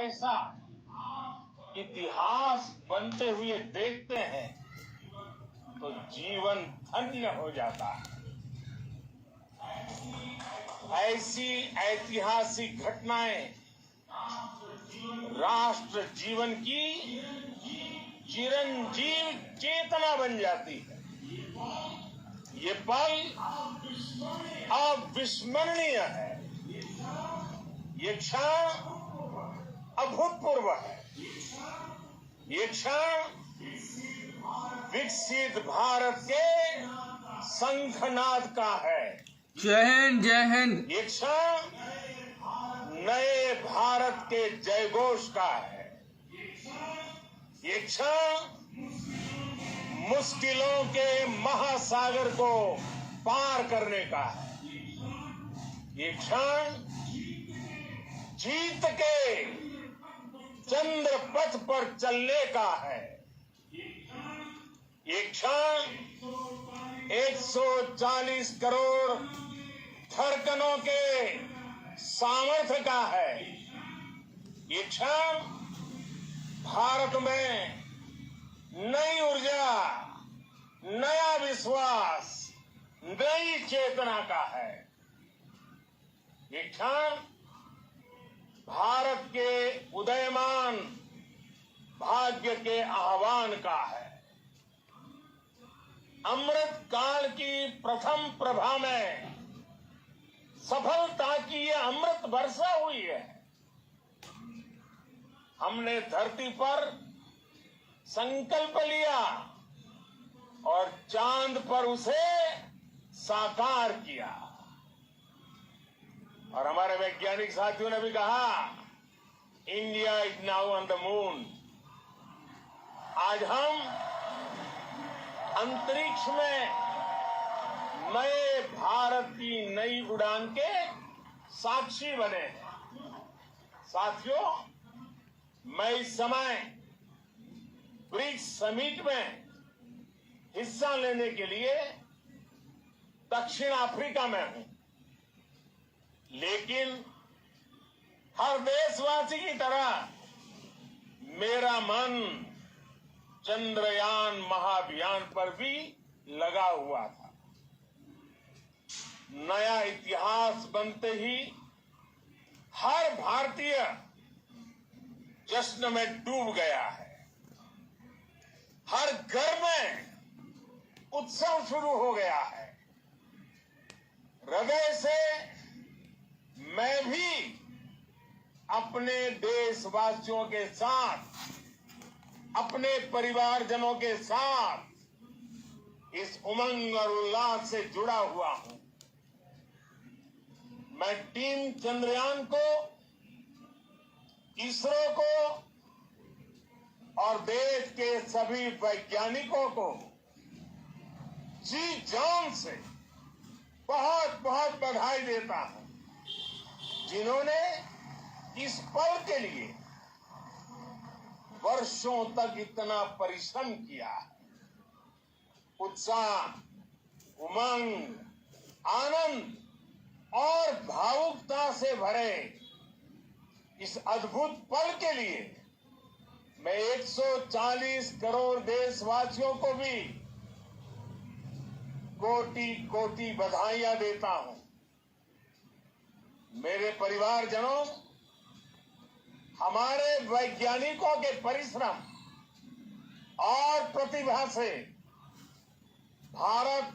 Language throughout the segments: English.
ऐसा इतिहास बनते हुए देखते हैं तो जीवन धन्य हो जाता है। ऐसी ऐतिहासिक घटनाएं राष्ट्र जीवन की चिरंजीव चेतना बन जाती है। ये पल अविस्मरणीय है। ये क्षण अभूतपूर्व है। ये क्षण विकसित भारत के शंखनाद का है। जय हिंद, जय हिंद। ये क्षण नए भारत के जयघोष का है। ये क्षण मुश्किलों के महासागर को पार करने का है। ये क्षण जीत के चंद्र पथ पर चलने का है। ये क्षण 140 करोड़ धड़कनों के सामर्थ्य का है। ये क्षण भारत में नई ऊर्जा, नया विश्वास, नई चेतना का है। ये क्षण भारत के उदयमान भाग्य के आह्वान का है। अमृत काल की प्रथम प्रभा में सफलता की ये अमृत वर्षा हुई है। हमने धरती पर संकल्प लिया और चांद पर उसे साकार किया। और हमारे वैज्ञानिक साथियों ने भी कहा, India is now on the moon. आज हम अंतरिक्ष में नए भारत की नई उड़ान के साक्षी बने हैं। साथियों, मैं इस समय ब्रिक्स समिट में हिस्सा लेने के लिए दक्षिण अफ्रीका में हूं, लेकिन हर देशवासी की तरह मेरा मन चंद्रयान महाअभियान पर भी लगा हुआ था। नया इतिहास बनते ही हर भारतीय जश्न में डूब गया है। हर घर में उत्सव शुरू हो गया है। हृदय से मैं भी अपने देशवासियों के साथ, अपने परिवारजनों के साथ इस उमंग और उल्लास से जुड़ा हुआ हूं। मैं टीम चंद्रयान को, इसरो को और देश के सभी वैज्ञानिकों को जी जान से बहुत बहुत बधाई देता हूं, जिन्होंने इस पल के लिए वर्षों तक इतना परिश्रम किया है। उत्साह, उमंग, आनंद और भावुकता से भरे इस अद्भुत पल के लिए मैं 140 करोड़ देशवासियों को भी कोटि कोटि बधाइयां देता हूं। मेरे परिवारजनों, हमारे वैज्ञानिकों के परिश्रम और प्रतिभा से भारत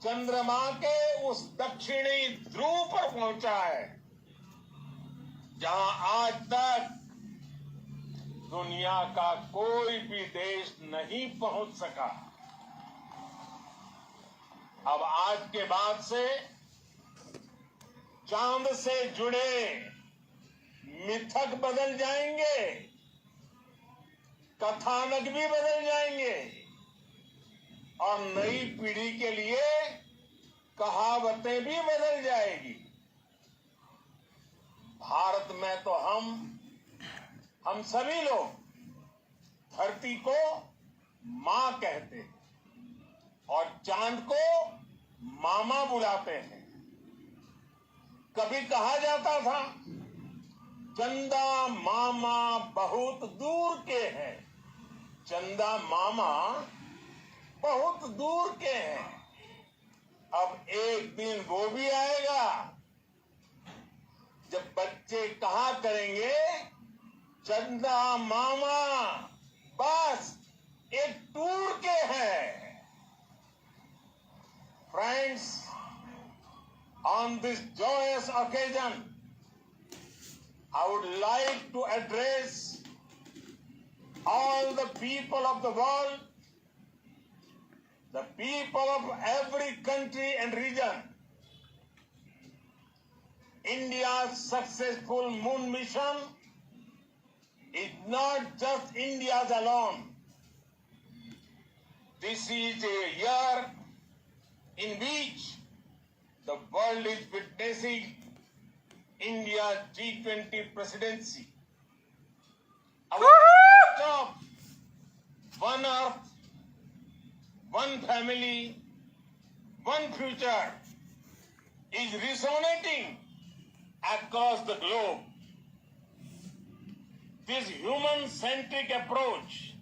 चंद्रमा के उस दक्षिणी ध्रुव पर पहुंचा है, जहां आज तक दुनिया का कोई भी देश नहीं पहुंच सका। अब आज के बाद से चांद से जुड़े मिथक बदल जाएंगे, कथानक भी बदल जाएंगे और नई पीढ़ी के लिए कहावतें भी बदल जाएगी। भारत में तो हम सभी लोग धरती को मां कहते हैं और चांद को मामा बुलाते हैं। कभी कहा जाता था चंदा मामा बहुत दूर के हैं। चंदा मामा बहुत दूर के हैं। अब एक दिन वो भी आएगा जब बच्चे कहा करेंगे, चंदा मामा बस एक टूर के हैं। Friends, on this joyous occasion, I would like to address all the people of the world, the people of every country and region. India's successful moon mission is not just India's alone. This is a year in which the world is witnessing India's G20 presidency. Our job, one earth, one family, one future is resonating across the globe. This human-centric approach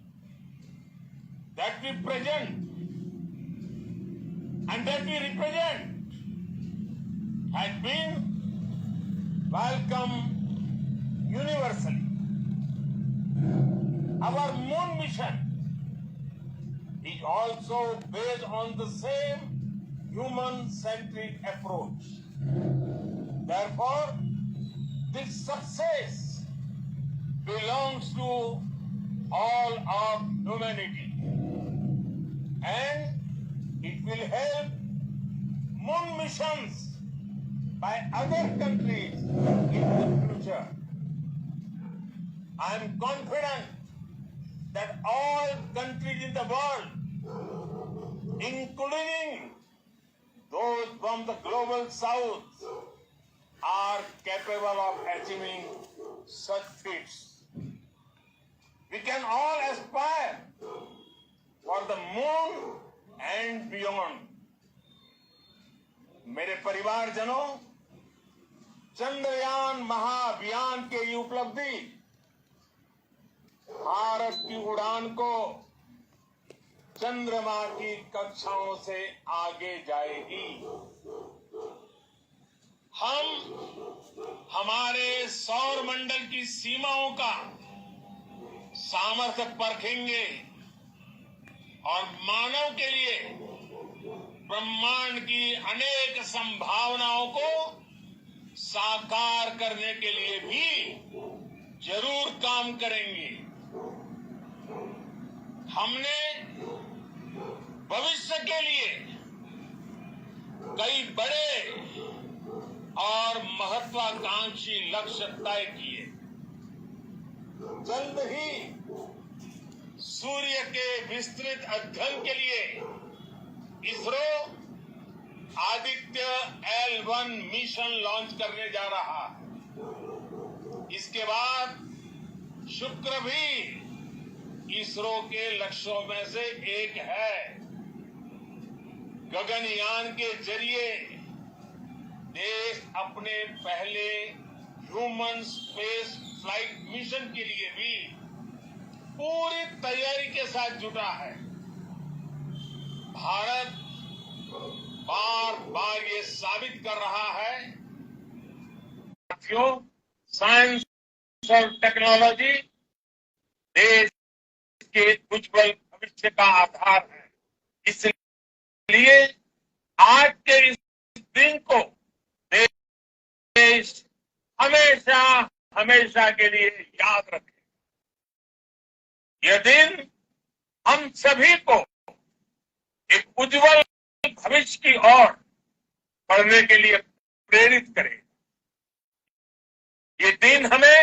that we present and that we represent has been welcomed universally. Our moon mission is also based on the same human-centric approach. Therefore, this success belongs to all of humanity, and it will help moon missions by other countries in the future. I am confident that all countries in the world, including those from the global south, are capable of achieving such feats. We can all aspire for the moon and beyond. मेरे परिवारजनों, चंद्रयान महाअभियान के ये उपलब्धि भारत की उड़ान को चंद्रमा की कक्षाओं से आगे जाएगी। हम हमारे सौर मंडल की सीमाओं का सामर्थ्य परखेंगे और मानव के लिए ब्रह्मांड की अनेक संभावनाओं को साकार करने के लिए भी जरूर काम करेंगे। हमने भविष्य के लिए कई बड़े और महत्वाकांक्षी लक्ष्य तय किए। जल्द ही सूर्य के विस्तृत अध्ययन के लिए ISRO Aditya L1 mission launch करने जा रहा है। इसके बाद शुक्र भी इसरो के लक्ष्यों में से एक है। गगनयान के जरिए देश अपने पहले ह्यूमन स्पेस फ्लाइट मिशन के लिए भी पूरी तैयारी के साथ जुटा है। भारत बार बार ये साबित कर रहा है, साथियों, साइंस और टेक्नोलॉजी देश के उज्जवल भविष्य का आधार है। इसलिए आज के इस दिन को देश हमेशा हमेशा के लिए याद रखे। यह दिन हम सभी को एक उज्जवल भविष्य की ओर बढ़ने के लिए प्रेरित करे। ये दिन हमें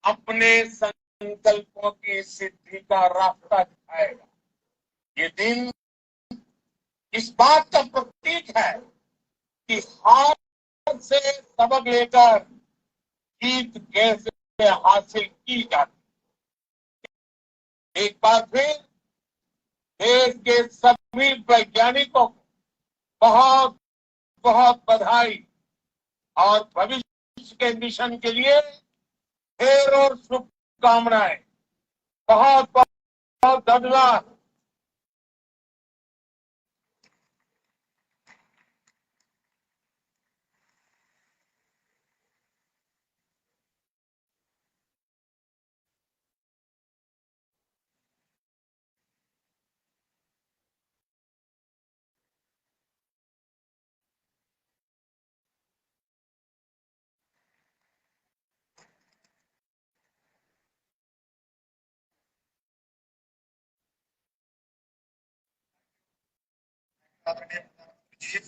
अपने संकल्पों की सिद्धि का रास्ता दिखाएगा। ये दिन इस बात का प्रतीक है कि हार से सबक लेकर जीत कैसे हासिल की जाती। एक बार फिर देश के सभी वैज्ञानिकों को बहुत बहुत बधाई और भविष्य के मिशन के लिए ढेर और शुभकामनाएं। बहुत बहुत धन्यवाद।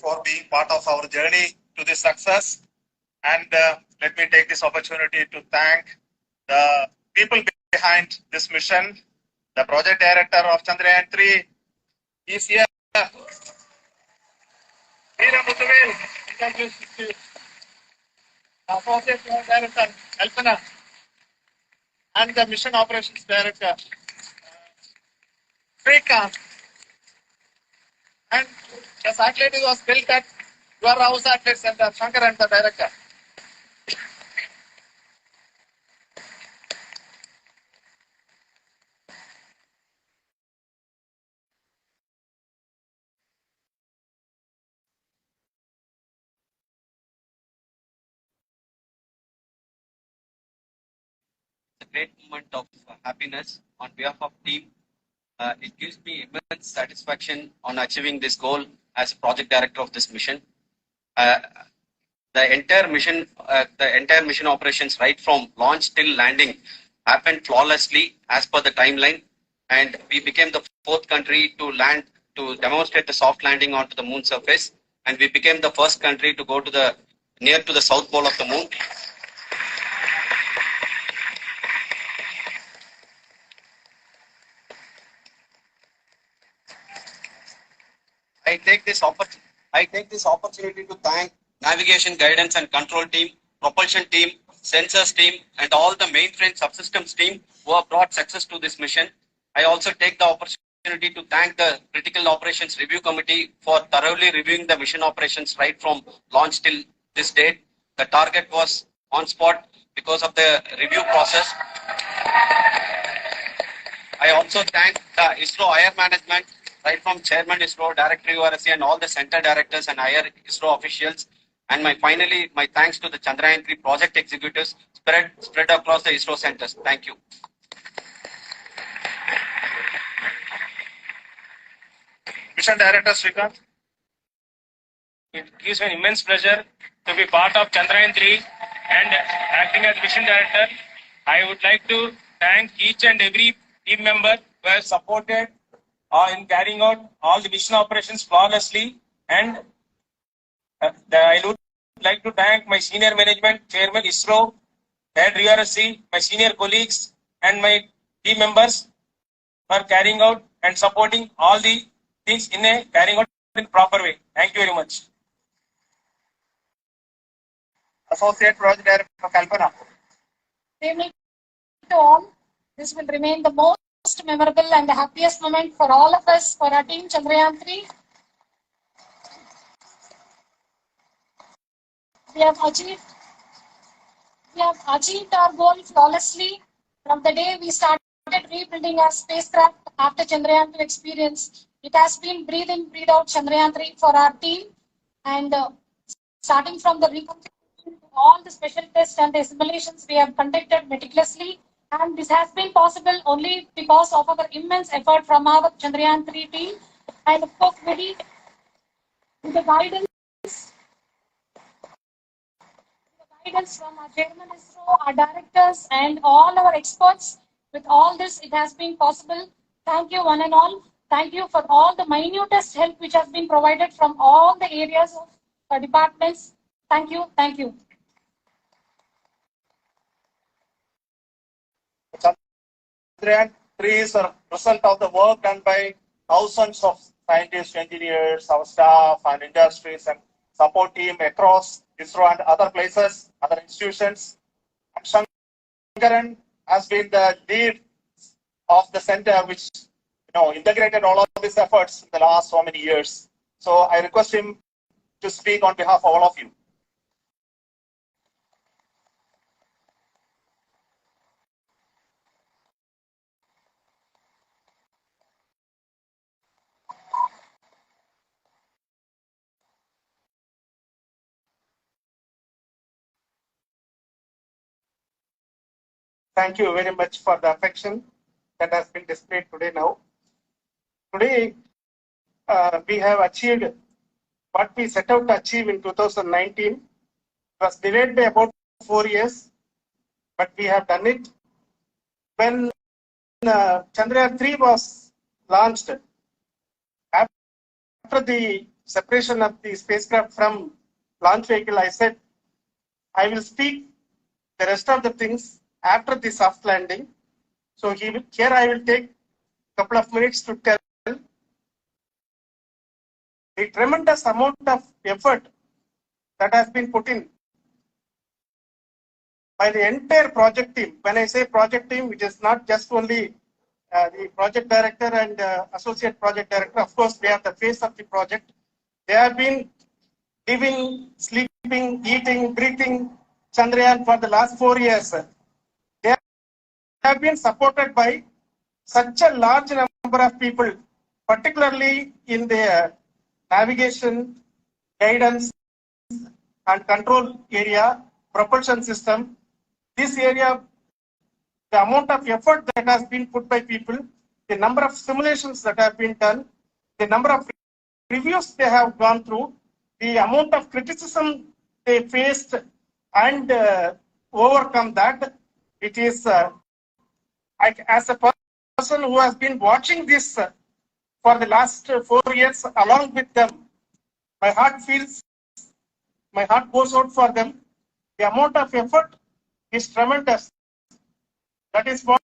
For being part of our journey to this success. And let me take this opportunity to thank the people behind this mission. The project director of Chandrayaan 3 is here. Veera Muthuvel, introduce you. The associate director, Kalpana, and the mission operations director, Srikanth. And the satellite was built at your house satellite center, Shankar and the director. A great moment of happiness on behalf of team. It gives me immense satisfaction on achieving this goal as a project director of this mission. The entire mission operations, right from launch till landing, happened flawlessly as per the timeline, and we became the fourth country to land to demonstrate the soft landing onto the moon surface, and we became the first country to go to the near to the south pole of the moon. I take this opportunity to thank navigation, guidance and control team, propulsion team, sensors team, and all the mainframe subsystems team who have brought success to this mission. I also take the opportunity to thank the Critical Operations Review Committee for thoroughly reviewing the mission operations right from launch till this date. The target was on spot because of the review process. I also thank the ISRO higher management, right from Chairman ISRO, Director URSC, and all the center directors and higher ISRO officials. And finally, my thanks to the Chandrayaan 3 project executives spread across the ISRO centers. Thank you. Mission Director Srikanth. It gives me immense pleasure to be part of Chandrayaan 3 and acting as Mission Director. I would like to thank each and every team member who has supported in carrying out all the mission operations flawlessly. And I would like to thank my senior management, Chairman ISRO, Head RRC, my senior colleagues, and my team members for carrying out and supporting all the things carrying out in proper way. Thank you very much. Associate Project Director Kalpana. Good evening to all. This will remain the most memorable and the happiest moment for all of us for our team Chandrayaan 3. We have achieved our goal flawlessly from the day we started rebuilding our spacecraft after Chandrayaan 2 experience. It has been breathe in, breathe out Chandrayaan 3 for our team, and starting from the reconstruction to all the special tests and the simulations we have conducted meticulously, and this has been possible only because of our immense effort from our Chandrayaan 3 team, and of course with the guidance from our Chairman ISRO, our directors, and all our experts. With all this, it has been possible. Thank you, one and all. Thank you for all the minutest help which has been provided from all the areas of our departments. Thank you. Thank you. Chandrayaan 3 is a result of the work done by thousands of scientists, engineers, our staff, and industries and support team across ISRO and other places, other institutions. And Shankaran has been the lead of the center, which integrated all of these efforts in the last so many years. So I request him to speak on behalf of all of you. Thank you very much for the affection that has been displayed today now. Today, we have achieved what we set out to achieve in 2019. It was delayed by about 4 years, but we have done it. When Chandrayaan 3 was launched, after the separation of the spacecraft from launch vehicle, I said, I will speak the rest of the things after the soft landing. So here I will take a couple of minutes to tell the tremendous amount of effort that has been put in by the entire project team. When I say project team, it is not just only the project director and associate project director. Of course, they are the face of the project. They have been living, sleeping, eating, breathing Chandrayaan for the last 4 years. They have been supported by such a large number of people, particularly in the navigation, guidance, and control area, propulsion system. This area, the amount of effort that has been put by people, the number of simulations that have been done, the number of reviews they have gone through, the amount of criticism they faced and overcome that. It is, as a person who has been watching this for the last 4 years along with them, my heart goes out for them. The amount of effort is tremendous. That is what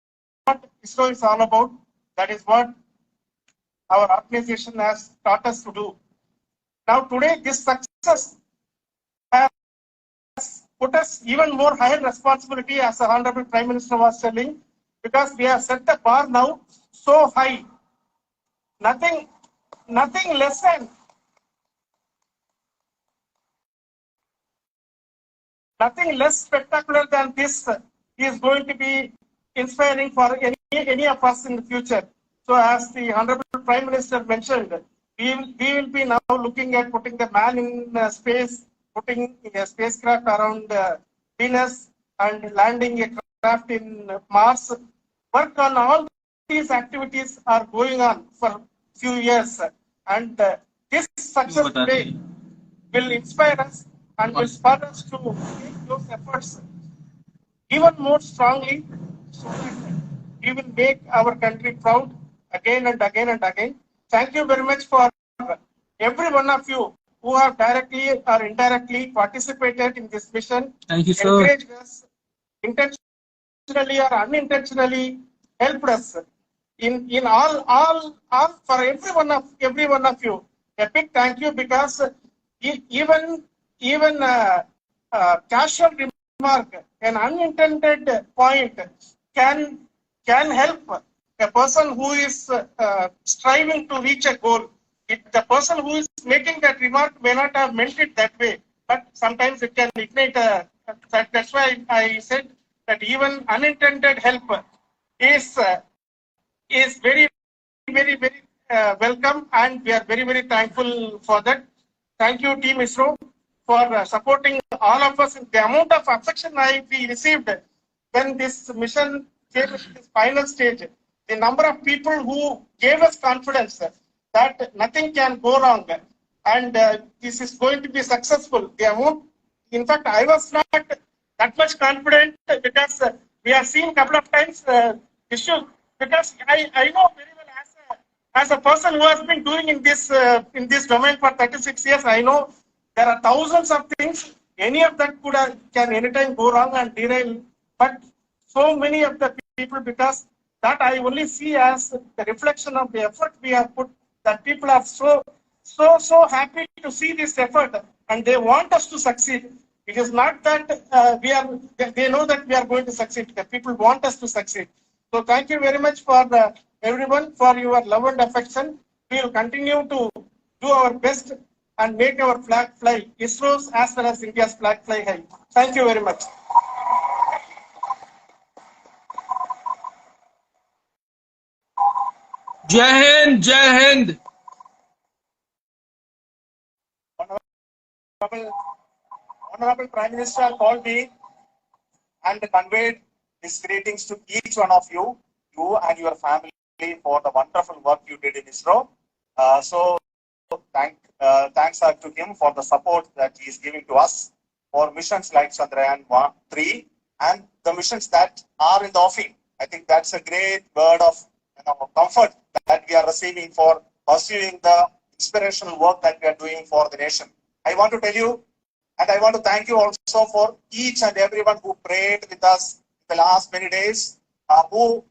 ISRO is all about. That is what our organization has taught us to do. Now today, this success has put us even more higher responsibility, as the Honorable Prime Minister was telling, because we have set the bar now so high. Nothing less than nothing less spectacular than this is going to be inspiring for any of us in the future. So as the Honorable Prime Minister mentioned, we will be now looking at putting the man in space, putting a spacecraft around Venus and landing a craft in Mars. Work on all these activities are going on for few years, and this success today will inspire us and will spur us to make those efforts even more strongly, so that we will make our country proud again and again and again. Thank you very much for every one of you who have directly or indirectly participated in this mission. Thank you, sir. Encouraged us, intentionally or unintentionally helped us in all for every one of you. A big thank you, because even casual remark, an unintended point can help a person who is striving to reach a goal. The person who is making that remark may not have meant it that way, but sometimes it can ignite. That's why I said that even unintended help is very, very, very welcome, and we are very, very thankful for that. Thank you, Team ISRO, for supporting all of us. The amount of affection we received when this mission came to this final stage, the number of people who gave us confidence that nothing can go wrong and this is going to be successful. The amount, in fact, I was not that much confident, because we have seen a couple of times issues. Because I know very well, as a person who has been doing in this domain for 36 years, I know there are thousands of things. Any of that can anytime go wrong and derail. But so many of the people, because that I only see as the reflection of the effort we have put, that people are so happy to see this effort and they want us to succeed. It is not that they know that we are going to succeed. The people want us to succeed. So thank you very much for everyone for your love and affection. We will continue to do our best and make our flag fly, ISRO's as well as India's flag fly high. Thank you very much. Jai Hind, Jai Hind. Honorable Prime Minister called me and conveyed His greetings to each one of you and your family for the wonderful work you did in ISRO. So thanks are to him for the support that he is giving to us for missions like Chandrayaan 3 and the missions that are in the offing. I think that's a great word of comfort that we are receiving for pursuing the inspirational work that we are doing for the nation. I want to tell you, and I want to thank you also for each and everyone who prayed with us in the last many days, who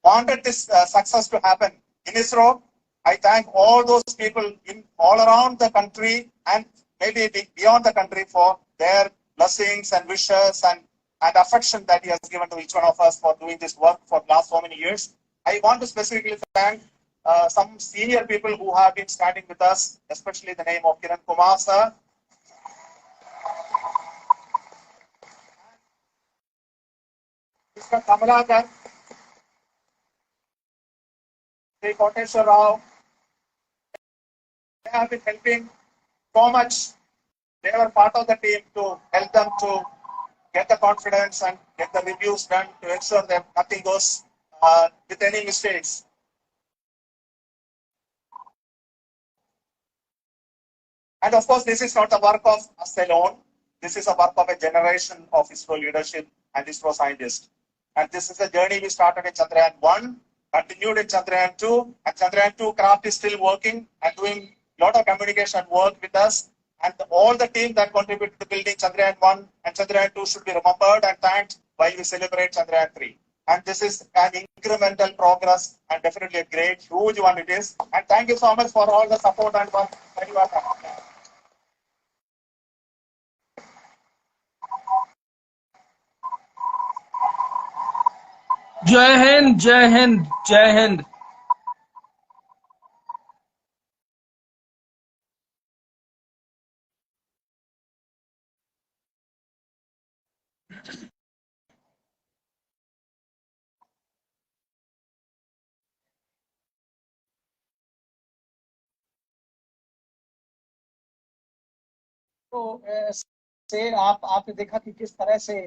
wanted this success to happen in ISRO. I thank all those people in all around the country and maybe beyond the country for their blessings and wishes and affection that he has given to each one of us for doing this work for the last so many years. I want to specifically thank some senior people who have been standing with us, especially the name of Kiran Kumar sir. Mr. Kamalakar, Sri Koteshwar Rao, they have been helping so much. They were part of the team to help them to get the confidence and get the reviews done to ensure that nothing goes with any mistakes. And of course, this is not the work of us alone. This is a work of a generation of ISRO leadership and ISRO scientists. And this is a journey we started in Chandrayaan 1, continued in Chandrayaan 2, and Chandrayaan 2 craft is still working and doing a lot of communication work with us. And all the team that contributed to building Chandrayaan 1 and Chandrayaan 2 should be remembered and thanked while we celebrate Chandrayaan 3. And this is an incremental progress and definitely a great, huge one it is. And thank you so much for all the support and work that you have done. जय हिंद जय हिंद जय हिंद. तो से आपने देखा कि किस तरह से